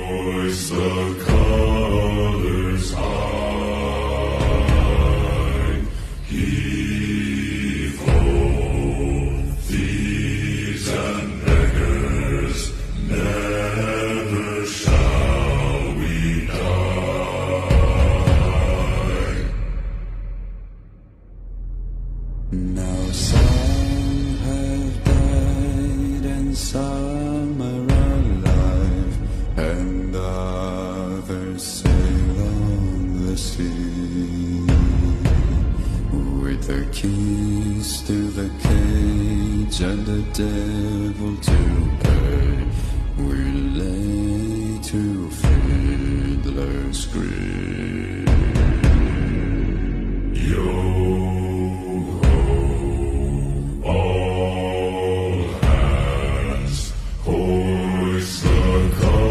hoist the colors high. Heave ho, thieves and beggars, never shall we die. Now some have died and some are alive, and others sail on the sea. With the keys to the cage and the devil to pay, we lay to fiddler's grave.